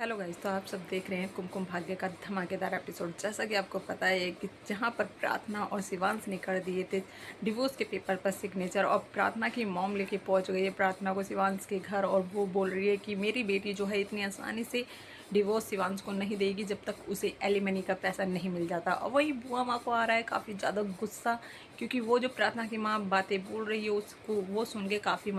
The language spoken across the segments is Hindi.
हेलो गाइस, तो आप सब देख रहे हैं कुमकुम भाग्य का धमाकेदार एपिसोड। जैसा कि आपको पता है कि जहां पर प्रार्थना और शिवांश ने कर दिए थे डिवोर्स के पेपर पर सिग्नेचर, और प्रार्थना की मॉम लेके पहुंच गई है प्रार्थना को शिवांश के घर, और वो बोल रही है कि मेरी बेटी जो है इतनी आसानी से डिवोर्स शिवांश को नहीं देगी जब तक उसे एलिमनी का पैसा नहीं मिल जाता। और वही बुआ माँ को आ रहा है काफ़ी ज़्यादा गुस्सा, क्योंकि वो जो प्रार्थना की माँ बातें बोल रही है उसको वो सुन के काफ़ी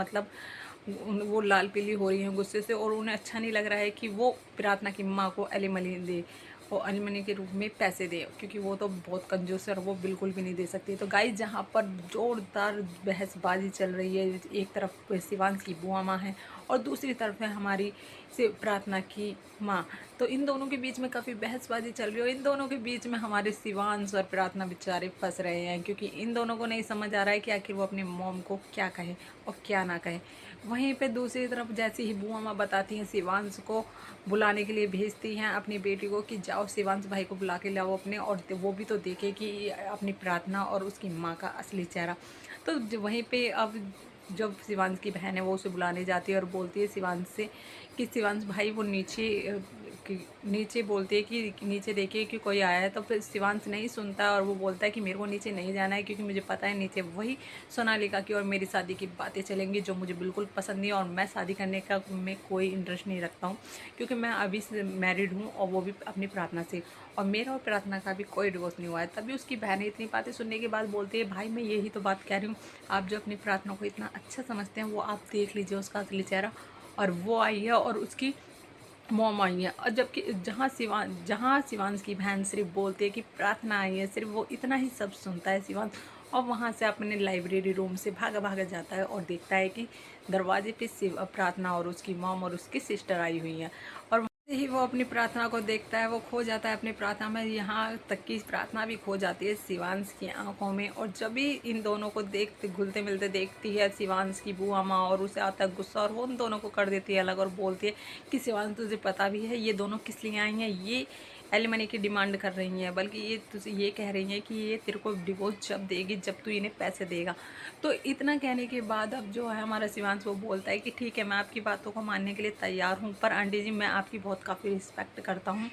वो लाल पीली हो रही हैं गुस्से से, और उन्हें अच्छा नहीं लग रहा है कि वो प्रार्थना की माँ को एलिमनी दे और एलिमनी के रूप में पैसे दे, क्योंकि वो तो बहुत कंजूस है और वो बिल्कुल भी नहीं दे सकती। तो गाइस, जहाँ पर जोरदार बहसबाजी चल रही है, एक तरफ शिवांश की बुआ माँ है और दूसरी तरफ है हमारी से प्रार्थना की माँ। तो इन दोनों के बीच में काफ़ी बहसबाजी चल रही है और इन दोनों के बीच में हमारे शिवांश और प्रार्थना बेचारे फंस रहे हैं, क्योंकि इन दोनों को नहीं समझ आ रहा है कि आखिर वो अपने मॉम को क्या कहे और क्या ना कहे। वहीं पे दूसरी तरफ जैसे ही बुआ माँ बताती हैं, शिवांश को बुलाने के लिए भेजती हैं अपनी बेटी को कि जाओ शिवांश भाई को बुला के लाओ अपने, और वो भी तो देखे कि अपनी प्रार्थना और उसकी माँ का असली चेहरा। तो वहीं पे अब जब शिवांश की बहन है वो उसे बुलाने जाती है और बोलती है शिवांश से कि शिवांश भाई वो नीचे बोलती है कि नीचे देखिए कि कोई आया है। तो फिर शिवांश नहीं सुनता और वो बोलता है कि मेरे को नीचे नहीं जाना है, क्योंकि मुझे पता है नीचे वही सोनालिका की और मेरी शादी की बातें चलेंगी जो मुझे बिल्कुल पसंद नहीं है, और मैं शादी करने का में कोई इंटरेस्ट नहीं रखता हूँ, क्योंकि मैं अभी से मैरिड हूँ और वो भी अपनी प्रार्थना से, और मेरा और प्रार्थना का भी कोई डिवोर्स नहीं हुआ है। तभी उसकी बहनें इतनी बातें सुनने के बाद बोलती है, भाई मैं यही तो बात कह रही हूँ, आप जो अपनी प्रार्थना को इतना अच्छा समझते हैं वो आप देख लीजिए उसका असली चेहरा। और वो आई है और उसकी मॉम आई है, और जबकि जहाँ शिवांश की बहन सिर्फ बोलती है कि प्रार्थना आई है, सिर्फ वो इतना ही सब सुनता है शिवांश, और वहाँ से अपने लाइब्रेरी रूम से भागा भागा जाता है और देखता है कि दरवाजे पे प्रार्थना और उसकी मॉम और उसकी सिस्टर आई हुई हैं। और वैसे ही वो अपनी प्रार्थना को देखता है, वो खो जाता है अपनी प्रार्थना में, यहाँ तक कि प्रार्थना भी खो जाती है शिवांश की आंखों में। और जब भी इन दोनों को देखते घुलते मिलते देखती है शिवांश की बुआ माँ, और उसे आता है गुस्सा और वो उन दोनों को कर देती है अलग, और बोलती है कि शिवांश तुझे पता भी है ये दोनों किस लिए आई हैं, ये एलिमनी की डिमांड कर रही हैं, बल्कि ये तुझे ये कह रही हैं कि ये तेरे को डिवोर्स जब देगी जब तू इन्हें पैसे देगा। तो इतना कहने के बाद अब जो है हमारा शिवांश वो बोलता है कि ठीक है, मैं आपकी बातों को मानने के लिए तैयार हूँ, पर आंटी जी मैं आपकी बहुत काफ़ी रिस्पेक्ट करता हूँ,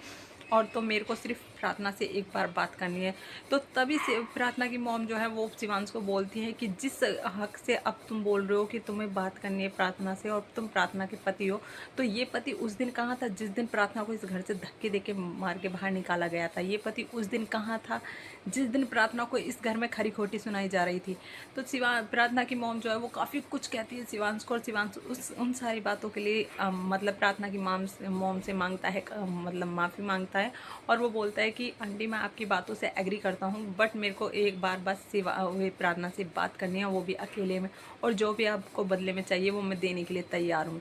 और तो मेरे को सिर्फ प्रार्थना से एक बार बात करनी है। तो तभी से प्रार्थना की मॉम जो है वो शिवांश को बोलती है कि जिस हक से अब तुम बोल रहे हो कि तुम्हें बात करनी है प्रार्थना से और तुम प्रार्थना के पति हो, तो ये पति उस दिन कहाँ था जिस दिन प्रार्थना को इस घर से धक्के देके मार के बाहर निकाला गया था? ये पति उस दिन कहाँ था जिस दिन प्रार्थना को इस घर में खरी खोटी सुनाई जा रही थी? तो प्रार्थना की मॉम जो है वो काफ़ी कुछ कहती है शिवांश को, और शिवांश उस उन सारी बातों के लिए मतलब प्रार्थना की मॉम से मांगता है, मतलब माफ़ी मांगता है। और वो बोलता है कि आंटी मैं आपकी बातों से एग्री करता हूँ, बट मेरे को एक बार बस प्रार्थना से बात करनी है, वो भी अकेले में, और जो भी आपको बदले में चाहिए वो मैं देने के लिए तैयार हूँ।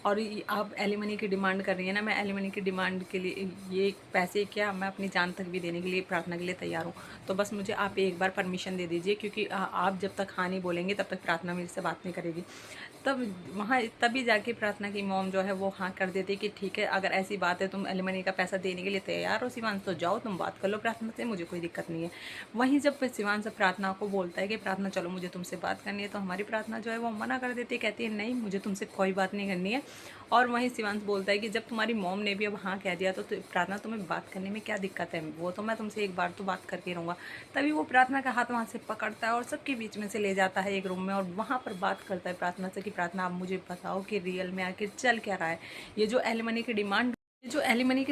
और आप एलिमनी की डिमांड कर रही है ना, मैं एलिमनी की डिमांड के लिए ये पैसे क्या, मैं अपनी जान तक भी देने के लिए प्रार्थना के लिए तैयार हूँ। तो बस मुझे आप एक बार परमिशन दे दीजिए, क्योंकि आप जब तक हाँ नहीं बोलेंगे तब तक प्रार्थना मेरे से बात नहीं करेगी। तब वहाँ तभी जाके प्रार्थना की मॉम जो है वो हाँ कर देती कि ठीक है, अगर ऐसी बात है तुम एलिमनी का पैसा देने के लिए तैयार हो शिवांश, तो जाओ तुम बात कर लो प्रार्थना से, मुझे कोई दिक्कत नहीं है। वहीं जब फिर शिवांश प्रार्थना को बोलता है कि प्रार्थना चलो मुझे तुमसे बात करनी है, तो हमारी प्रार्थना जो है वो मना कर देती है, कहती है नहीं मुझे तुमसे कोई बात नहीं करनी है। और वहीं शिवांश बोलता है कि जब तुम्हारी मॉम ने भी अब हाँ कह दिया तो प्रार्थना तुम्हें बात करने में क्या दिक्कत है, वो तो मैं तुमसे एक बार तो बात करके रहूँगा। तभी वो प्रार्थना का हाथ वहाँ से पकड़ता है और सबके बीच में से ले जाता है एक रूम में, और वहाँ पर बात करता है प्रार्थना से कि प्रार्थना आप मुझे बताओ कि रियल में आखिर चल क्या रहा है। ये जो एलिमनी की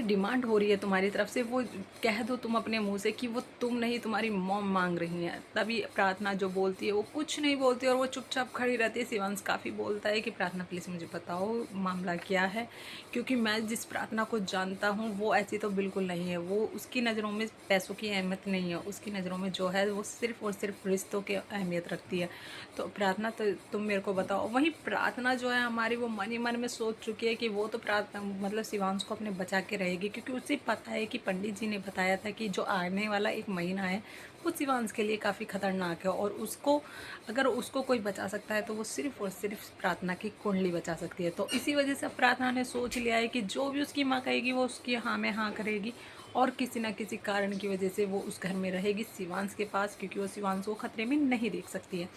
डिमांड हो रही है तुम्हारी तरफ से, वो कह दो तुम अपने मुंह से कि वो तुम नहीं तुम्हारी मॉम मांग रही हैं। तभी प्रार्थना जो बोलती है वो कुछ नहीं बोलती और वो चुपचाप खड़ी रहती है। शिवांश काफ़ी बोलता है कि प्रार्थना प्लीज़ मुझे बताओ मामला क्या है, क्योंकि मैं जिस प्रार्थना को जानता हूँ वो ऐसी तो बिल्कुल नहीं है। वो उसकी नज़रों में पैसों की अहमियत नहीं है, उसकी नज़रों में जो है वो सिर्फ़ और सिर्फ रिश्तों की अहमियत रखती है। तो प्रार्थना तो तुम मेरे को बताओ। वहीं प्रार्थना जो है हमारी वो मन ही मन में सोच चुकी है कि वो तो प्रार्थना मतलब शिवांश को अपने बचा के रहेगी, क्योंकि उसे पता है कि पंडित जी ने बताया था कि जो आने वाला एक महीना है वो शिवांश के लिए काफ़ी खतरनाक है, और उसको अगर उसको कोई बचा सकता है तो वो सिर्फ़ और सिर्फ प्रार्थना की कुंडली बचा सकती है। तो इसी वजह से प्रार्थना ने सोच लिया है कि जो भी उसकी माँ कहेगी वो उसकी हाँ में हाँ करेगी, और किसी ना किसी कारण की वजह से वो उस घर में रहेगी शिवांश के पास, क्योंकि वो शिवांश को खतरे में नहीं देख सकती है।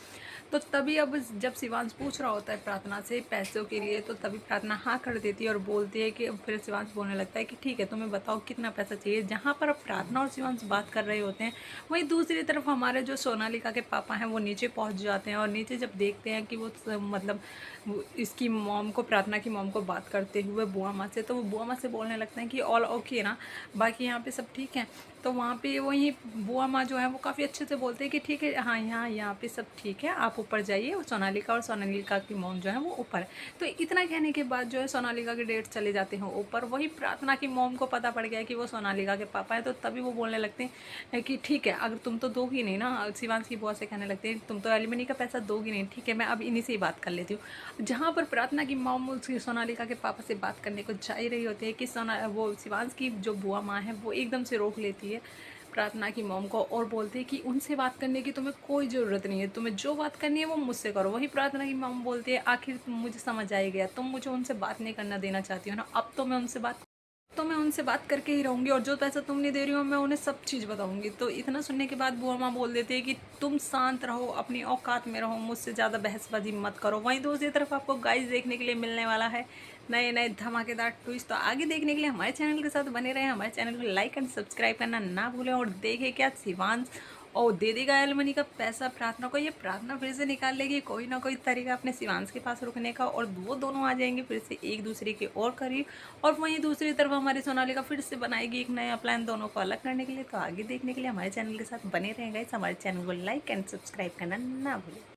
तो तभी अब जब शिवांश पूछ रहा होता है प्रार्थना से पैसों के लिए, तो तभी प्रार्थना हाँ कर देती है और बोलती है कि फिर शिवांश बोलने लगता है कि ठीक है, तुम्हें बताओ कितना पैसा चाहिए। जहाँ पर अब प्रार्थना और शिवांश बात कर रहे होते हैं, वहीं दूसरी तरफ हमारे जो सोनालिका के पापा हैं वो नीचे पहुँच जाते हैं, और नीचे जब देखते हैं कि वो मतलब इसकी मॉम को, प्रार्थना की मॉम को बात करते हुए बुआ माँ से, तो वो बुआ माँ से बोलने लगते हैं कि ऑल ओके ना, बाकी यहाँ पे सब ठीक है। तो वहाँ पे वही बुआ माँ जो है वो काफ़ी अच्छे से बोलते हैं कि ठीक है, हाँ यहाँ पे सब ठीक है, आप ऊपर जाइए। सोनालिका और सोनालिका की मॉम जो है वो ऊपर है। तो इतना कहने के बाद जो है सोनालिका के डेट चले जाते हैं ऊपर। वही प्रार्थना की मॉम को पता पड़ गया कि वो सोनालिका के पापा हैं, तो तभी वो बोलने लगते हैं कि ठीक है, अगर तुम तो दोगी नहीं ना, शिवांश की बुआ से कहने लगते हैं तुम तो एलिमनी का पैसा दोगी नहीं, ठीक है मैं अब इन्हीं से ही बात कर लेती हूँ। जहाँ पर प्रार्थना की मॉम उसकी सोनालिका के पापा से बात करने को जा ही रही होती है कि वो शिवांश की जो बुआ माँ है वो एकदम से रोक लेती है प्रार्थना की मॉम को, और बोलती है कि उनसे बात करने की तुम्हें कोई ज़रूरत नहीं है, तुम्हें जो बात करनी है वो मुझसे करो। वही प्रार्थना की मॉम बोलती है आखिर मुझे समझ आ ही गया, तुम मुझे उनसे बात नहीं करना देना चाहती हो ना, अब तो मैं उनसे बात करके ही रहूँगी, और जो पैसा तुम नहीं दे रही हो मैं उन्हें सब चीज़ बताऊँगी। तो इतना सुनने के बाद बुआ माँ बोल देती है कि तुम शांत रहो, अपनी औकात में रहो, मुझसे ज़्यादा बहसबाजी मत करो। वहीं दूसरी तरफ आपको गाइस देखने के लिए मिलने वाला है नए नए धमाकेदार ट्विस्ट। तो आगे देखने के लिए हमारे चैनल के साथ बने रहें, हमारे चैनल को लाइक एंड सब्सक्राइब करना ना भूलें, और देखें क्या शिवांश और दे देगा एलमनी का पैसा प्रार्थना को, ये प्रार्थना फिर से निकाल लेगी कोई ना कोई तरीका अपने शिवांश के पास रुकने का, और वो दोनों आ जाएंगे फिर से एक दूसरे के और करीब। और वहीं दूसरी तरफ हमारी सोनालिका फिर से बनाएगी एक नया प्लान दोनों को अलग करने के लिए। तो आगे देखने के लिए हमारे चैनल के साथ बने रहें गाइस, हमारे चैनल को लाइक एंड सब्सक्राइब करना ना भूलें।